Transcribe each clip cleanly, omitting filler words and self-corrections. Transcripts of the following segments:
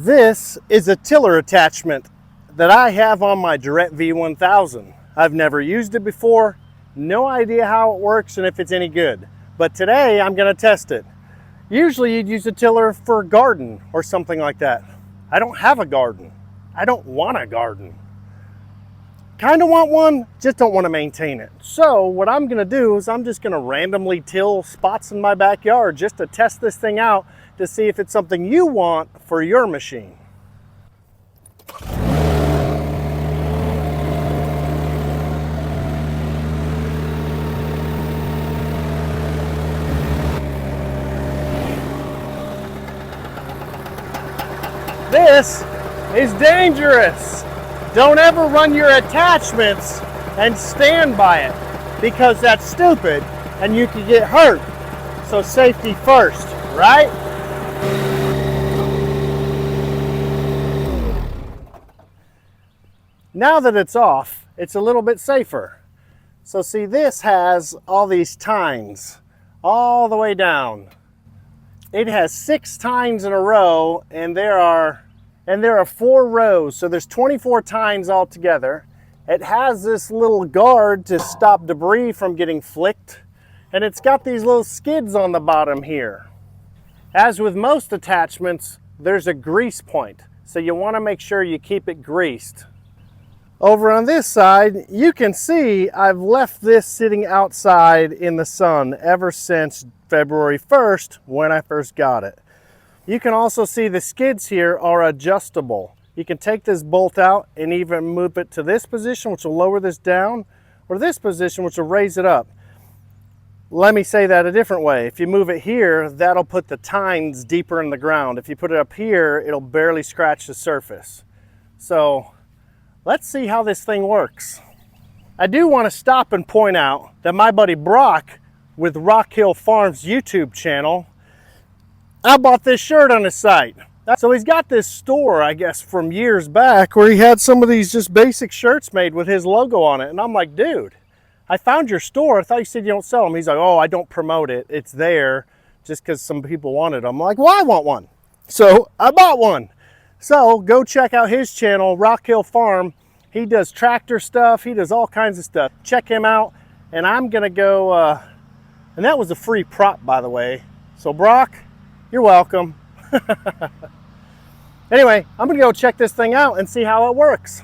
This is a tiller attachment that I have on my Derette V1000. I've never used it before, no idea how it works and if it's any good. But today I'm going to test it. Usually you'd use a tiller for a garden or something like that. I don't have a garden. I don't want a garden. Kind of want one, just don't want to maintain it. So what I'm going to do is I'm just going to randomly till spots in my backyard just to test this thing out to see if it's something you want for your machine. This is dangerous. Don't ever run your attachments and stand by it because that's stupid and you could get hurt. So safety first, right? Now that it's off, it's a little bit safer. So see, this has all these tines all the way down. It has 6 tines in a row, and there are 4 rows, so there's 24 tines altogether. It has this little guard to stop debris from getting flicked, and it's got these little skids on the bottom here. As with most attachments, there's a grease point, so you want to make sure you keep it greased. Over on this side, you can see I've left this sitting outside in the sun ever since February 1st when I first got it. You can also see the skids here are adjustable. You can take this bolt out and even move it to this position, which will lower this down, or this position, which will raise it up. Let me say that a different way. If you move it here, that'll put the tines deeper in the ground. If you put it up here, it'll barely scratch the surface. So let's see how this thing works. I do want to stop and point out that my buddy Brock with Rock Hill Farms YouTube channel, I bought this shirt on his site. So he's got this store, I guess, from years back where he had some of these just basic shirts made with his logo on it. And I'm like, dude, I found your store. I thought you said you don't sell them. He's like, oh, I don't promote it. It's there just because some people wanted them. I'm like, well, I want one. So I bought one. So go check out his channel, Rock Hill Farm. He does tractor stuff. He does all kinds of stuff. Check him out. And I'm going to go, and that was a free prop, by the way. So Brock, you're welcome. Anyway, I'm going to go check this thing out and see how it works.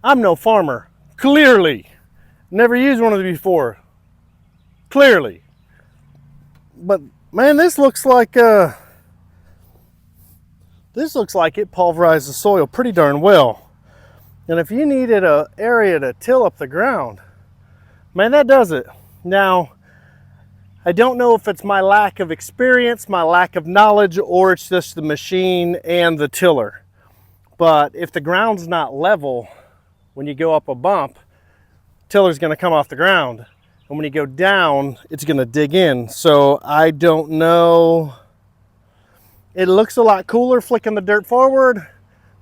I'm no farmer. Clearly. Never used one of these before. Clearly. But man, this looks like it pulverized the soil pretty darn well. And if you needed an area to till up the ground, man, that does it. Now, I don't know if it's my lack of experience, my lack of knowledge, or it's just the machine and the tiller. But if the ground's not level, when you go up a bump, tiller's gonna come off the ground. And when you go down, it's gonna dig in. So I don't know. It looks a lot cooler flicking the dirt forward,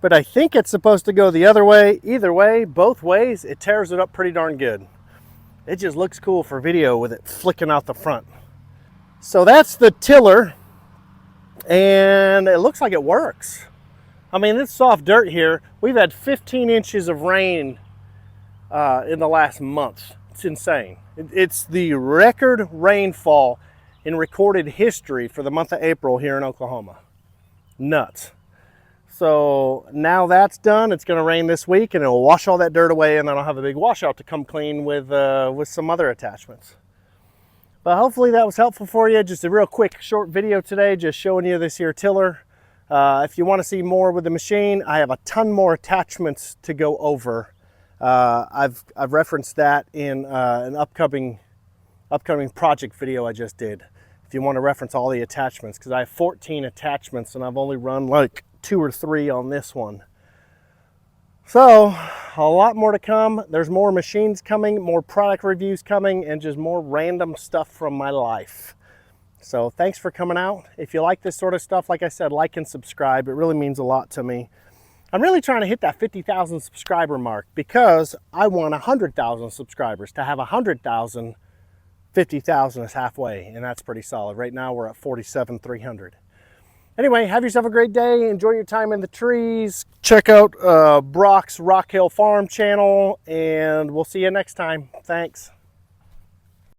but I think it's supposed to go the other way. Either way, both ways, it tears it up pretty darn good. It just looks cool for video with it flicking out the front. So that's the tiller, and it looks like it works. I mean, it's soft dirt here. We've had 15 inches of rain in the last month. It's insane. It's the record rainfall in recorded history for the month of April here in Oklahoma. Nuts. So now that's done. It's going to rain this week, and it'll wash all that dirt away, and then I'll have a big washout to come clean with some other attachments. But hopefully that was helpful for you. Just a real quick short video today, just showing you this here tiller. If you want to see more with the machine, I have a ton more attachments to go over. I've referenced that in an upcoming project video I just did. If you want to reference all the attachments, because I have 14 attachments and I've only run like 2 or 3 on this one. So a lot more to come. There's more machines coming, more product reviews coming, and just more random stuff from my life. So thanks for coming out. If you like this sort of stuff, like I said, like and subscribe. It really means a lot to me. I'm really trying to hit that 50,000 subscriber mark because I want 100,000 subscribers. To have 100,000, 50,000 is halfway, and that's pretty solid. Right now we're at 47,300. Anyway, have yourself a great day. Enjoy your time in the trees. Check out Brock's Rock Hill Farm channel, and we'll see you next time. Thanks.